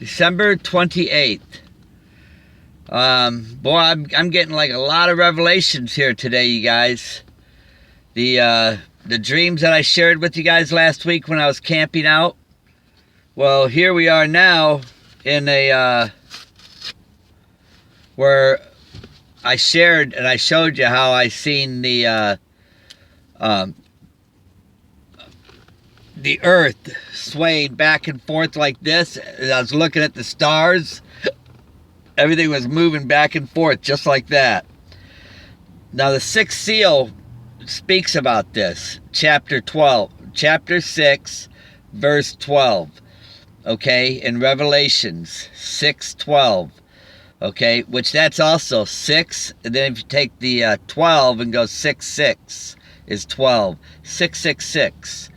December 28th. Boy, I'm getting like a lot of revelations here today, you guys. The dreams that I shared with you guys last week when I was camping out. Well, here we are now in a where I shared and I showed you how I seen the earth swaying back and forth like this. I was looking at the stars. Everything was moving back and forth just like that. Now the sixth seal speaks about this. Chapter 6, verse 12. Okay, in Revelations 6:12. Okay, which that's also 6. And then if you take the 12 and go 6, 6 is 12. 666.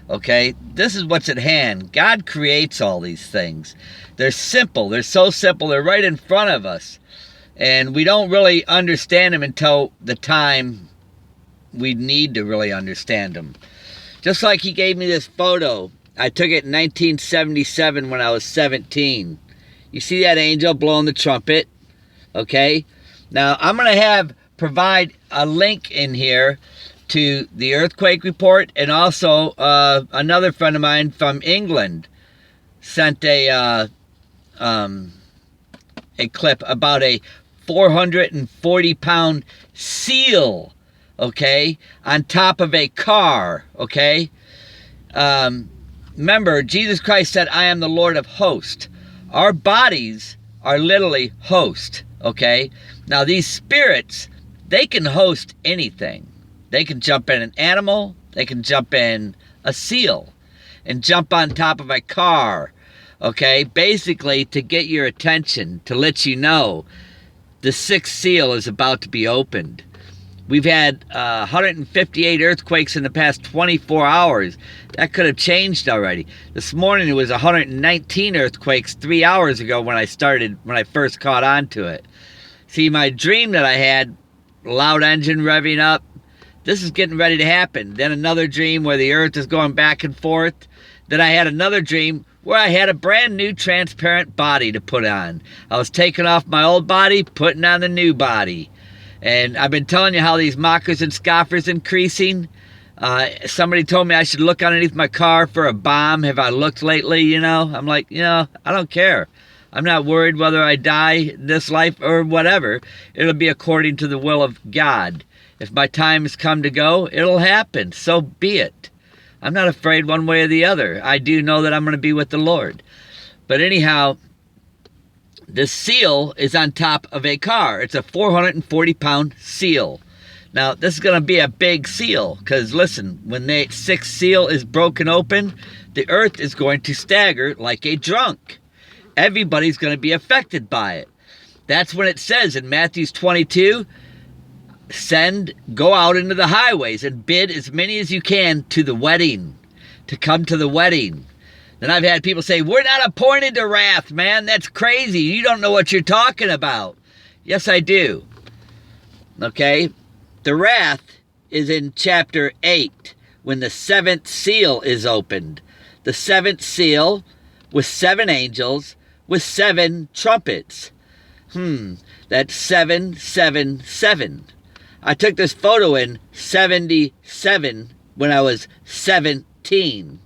Okay, this is what's at hand. God creates all these things. They're simple. They're so simple. They're right in front of us. And we don't really understand them until the time we need to really understand them. Just like he gave me this photo. I took it in 1977 when I was 17. You see that angel blowing the trumpet? Okay. Now, I'm going to provide a link in here to the earthquake report, and also another friend of mine from England sent a clip about a 440-pound seal, okay, on top of a car, okay. Remember, Jesus Christ said, "I am the Lord of hosts." Our bodies are literally host, okay. Now these spirits, they can host anything. They can jump in an animal. They can jump in a seal and jump on top of a car, okay? Basically, to get your attention, to let you know the sixth seal is about to be opened. We've had 158 earthquakes in the past 24 hours. That could have changed already. This morning it was 119 earthquakes 3 hours ago when I first caught on to it. See, my dream that I had, loud engine revving up, this is getting ready to happen. Then another dream where the earth is going back and forth. Then I had another dream where I had a brand new transparent body to put on. I was taking off my old body, putting on the new body. And I've been telling you how these mockers and scoffers increasing. Somebody told me I should look underneath my car for a bomb. Have I looked lately, you know? I'm like, I don't care. I'm not worried whether I die in this life or whatever. It'll be according to the will of God. If my time has come to go, it'll happen. So be it. I'm not afraid one way or the other. I do know that I'm going to be with the Lord. But anyhow, the seal is on top of a car. It's a 440-pound seal. Now, this is going to be a big seal. Because, listen, when the sixth seal is broken open, the earth is going to stagger like a drunk. Everybody's going to be affected by it. That's when it says in Matthew 22, go out into the highways and bid as many as you can to the wedding, to come to the wedding. Then I've had people say, "We're not appointed to wrath, man. That's crazy. You don't know what you're talking about." Yes, I do. Okay? The wrath is in chapter 8 when the seventh seal is opened. The seventh seal with 7 angels with 7 trumpets. That's 777. I took this photo in 77 when I was 17.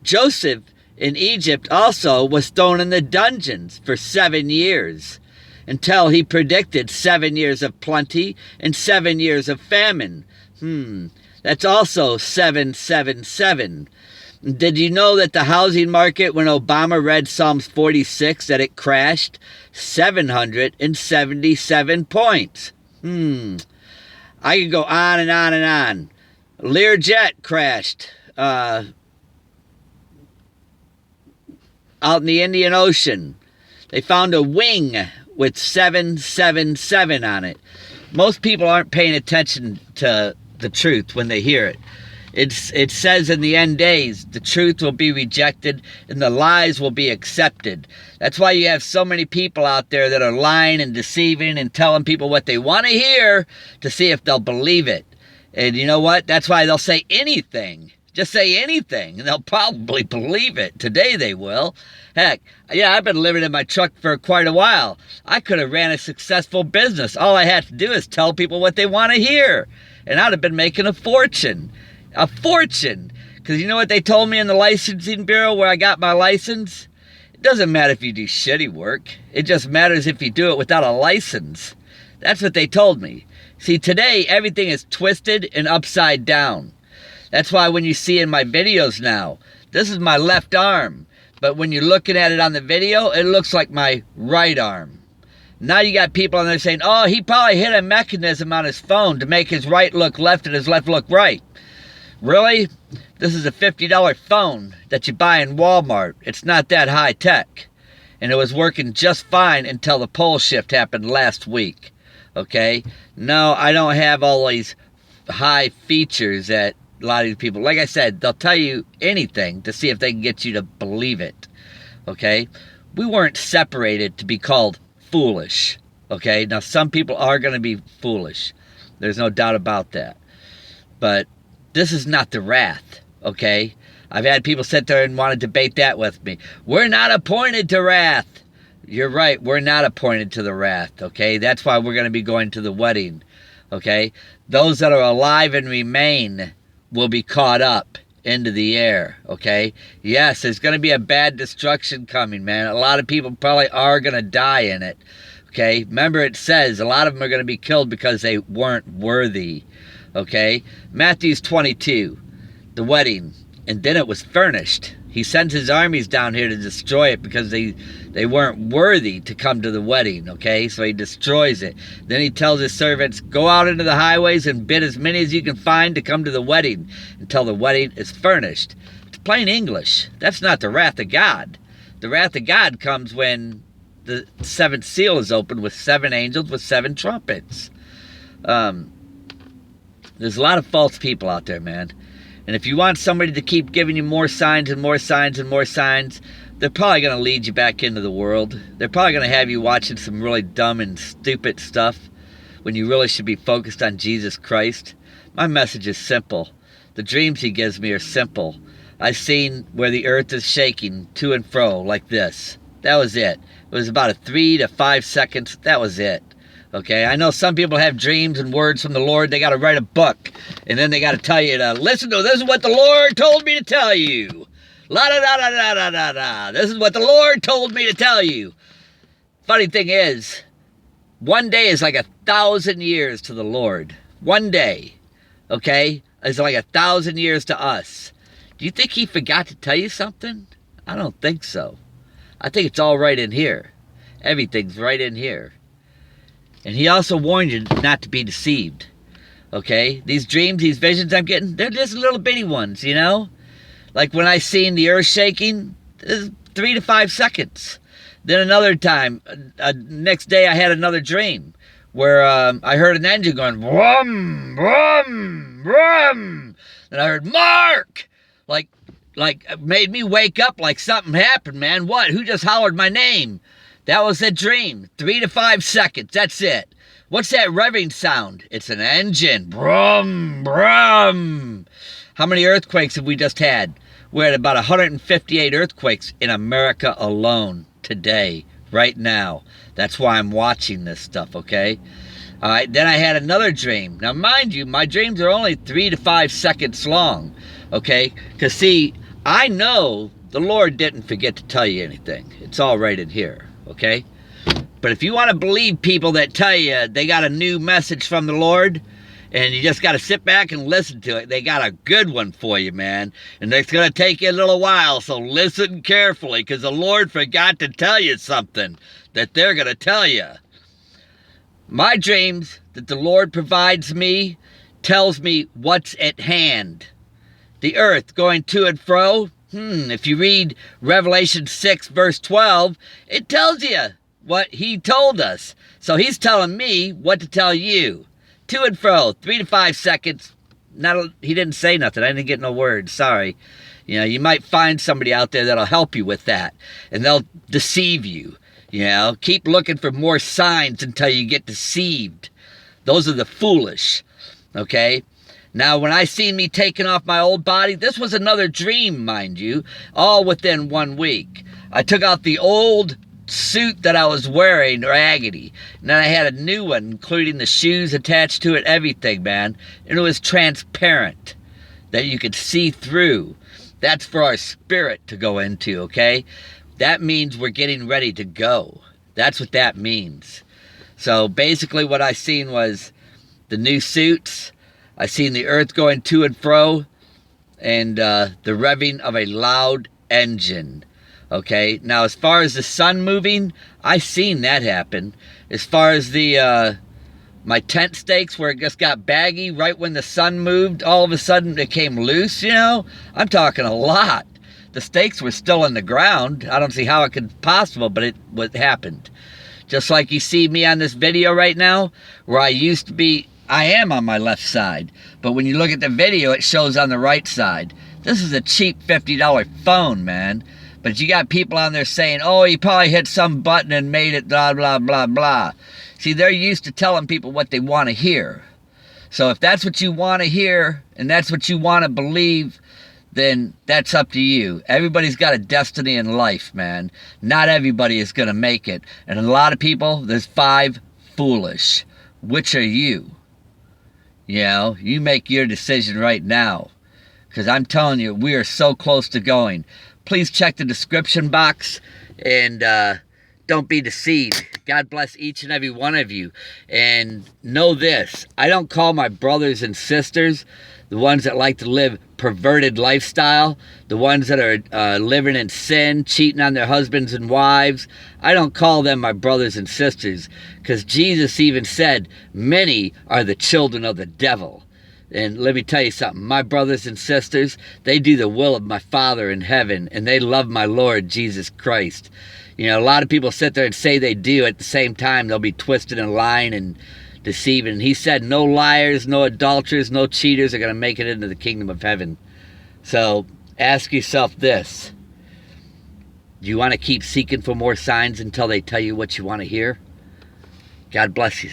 Joseph in Egypt also was thrown in the dungeons for 7 years until he predicted 7 years of plenty and 7 years of famine. That's also 777. Did you know that the housing market, when Obama read Psalms 46, that it crashed 777 points? I could go on and on and on. Learjet crashed out in the Indian Ocean. They found a wing with 777 on it. Most people aren't paying attention to the truth when they hear it. It says in the end days, the truth will be rejected and the lies will be accepted. That's why you have so many people out there that are lying and deceiving and telling people what they want to hear to see if they'll believe it. And you know what? That's why they'll say anything Just say anything, and they'll probably believe it. Today they will. Heck, yeah, I've been living in my truck for quite a while. I could have ran a successful business. All I had to do is tell people what they want to hear, and I'd have been making a fortune. A fortune. Because you know what they told me in the licensing bureau where I got my license? It doesn't matter if you do shitty work. It just matters if you do it without a license. That's what they told me. See, today, everything is twisted and upside down. That's why when you see in my videos now, this is my left arm. But when you're looking at it on the video, it looks like my right arm. Now you got people on there saying, oh, he probably hit a mechanism on his phone to make his right look left and his left look right. Really? This is a $50 phone that you buy in Walmart. It's not that high tech. And it was working just fine until the pole shift happened last week. Okay? No, I don't have all these high features that a lot of these people, like I said, they'll tell you anything to see if they can get you to believe it. Okay? We weren't separated to be called foolish. Okay? Now, some people are going to be foolish. There's no doubt about that. But this is not the wrath. Okay? I've had people sit there and want to debate that with me. We're not appointed to wrath. You're right. We're not appointed to the wrath. Okay? That's why we're going to be going to the wedding. Okay? Those that are alive and remain will be caught up into the air. Okay? Yes, there's going to be a bad destruction coming, man. A lot of people probably are going to die in it. Okay? Remember, it says a lot of them are going to be killed because they weren't worthy. Okay? Matthew's 22. The wedding. And then it was furnished. He sends his armies down here to destroy it because they weren't worthy to come to the wedding, okay? So he destroys it. Then he tells his servants, go out into the highways and bid as many as you can find to come to the wedding until the wedding is furnished. It's plain English. That's not the wrath of God. The wrath of God comes when the seventh seal is opened with 7 angels with 7 trumpets. There's a lot of false people out there, man. And if you want somebody to keep giving you more signs and more signs and more signs, they're probably going to lead you back into the world. They're probably going to have you watching some really dumb and stupid stuff when you really should be focused on Jesus Christ. My message is simple. The dreams he gives me are simple. I've seen where the earth is shaking to and fro like this. That was it. It was about a 3 to 5 seconds. That was it. Okay, I know some people have dreams and words from the Lord. They got to write a book, and then they got to tell you to listen to, this is what the Lord told me to tell you. La da da da da da da da. This is what the Lord told me to tell you. Funny thing is, one day is like 1,000 years to the Lord. One day, okay, is like 1,000 years to us. Do you think he forgot to tell you something? I don't think so. I think it's all right in here. Everything's right in here. And he also warned you not to be deceived. Okay? These dreams, these visions I'm getting, they're just little bitty ones, you know? Like when I seen the earth shaking, 3 to 5 seconds. Then another time, next day I had another dream where I heard an engine going, brum, brum, brum. And I heard, Mark! Like made me wake up like something happened, man. What? Who just hollered my name? That was a dream. 3 to 5 seconds. That's it. What's that revving sound? It's an engine. Brum, brum. How many earthquakes have we just had? We're at about 158 earthquakes in America alone today, right now. That's why I'm watching this stuff, okay? All right, then I had another dream. Now, mind you, my dreams are only 3 to 5 seconds long, okay? Because, see, I know the Lord didn't forget to tell you anything. It's all right in here. Okay? But if you want to believe people that tell you they got a new message from the Lord and you just got to sit back and listen to it, they got a good one for you, man. And it's going to take you a little while, so listen carefully because the Lord forgot to tell you something that they're going to tell you. My dreams that the Lord provides me tells me what's at hand. The earth going to and fro. If you read Revelation 6, verse 12, it tells you what he told us. So he's telling me what to tell you. To and fro, 3 to 5 seconds. He didn't say nothing. I didn't get no words. Sorry. You know, you might find somebody out there that'll help you with that. And they'll deceive you. You know, keep looking for more signs until you get deceived. Those are the foolish. Okay? Now, when I seen me taking off my old body, this was another dream, mind you, all within 1 week. I took out the old suit that I was wearing, raggedy, and then I had a new one, including the shoes attached to it, everything, man. And it was transparent, that you could see through. That's for our spirit to go into, okay? That means we're getting ready to go. That's what that means. So basically what I seen was the new suits. I seen the earth going to and fro, and the revving of a loud engine. Okay, now as far as the sun moving, I seen that happen. As far as the my tent stakes where it just got baggy right when the sun moved, all of a sudden it came loose, you know? I'm talking a lot. The stakes were still in the ground. I don't see how it could possible, but what happened. Just like you see me on this video right now, where I used to be, I am on my left side. But when you look at the video, it shows on the right side. This is a cheap $50 phone, man. But you got people on there saying, oh, he probably hit some button and made it blah, blah, blah, blah. See, they're used to telling people what they want to hear. So if that's what you want to hear and that's what you want to believe, then that's up to you. Everybody's got a destiny in life, man. Not everybody is going to make it. And a lot of people, there's 5 foolish. Which are you? You know, you make your decision right now. Because I'm telling you, we are so close to going. Please check the description box and don't be deceived. God bless each and every one of you. And know this, I don't call my brothers and sisters, the ones that like to live perverted lifestyle, the ones that are living in sin, cheating on their husbands and wives, I don't call them my brothers and sisters, because Jesus even said, many are the children of the devil. And let me tell you something, my brothers and sisters, they do the will of my Father in heaven, and they love my Lord Jesus Christ. You know, a lot of people sit there and say they do. At the same time, they'll be twisted and lying and deceiving. And he said no liars, no adulterers, no cheaters are going to make it into the kingdom of heaven. So ask yourself this. Do you want to keep seeking for more signs until they tell you what you want to hear? God bless you.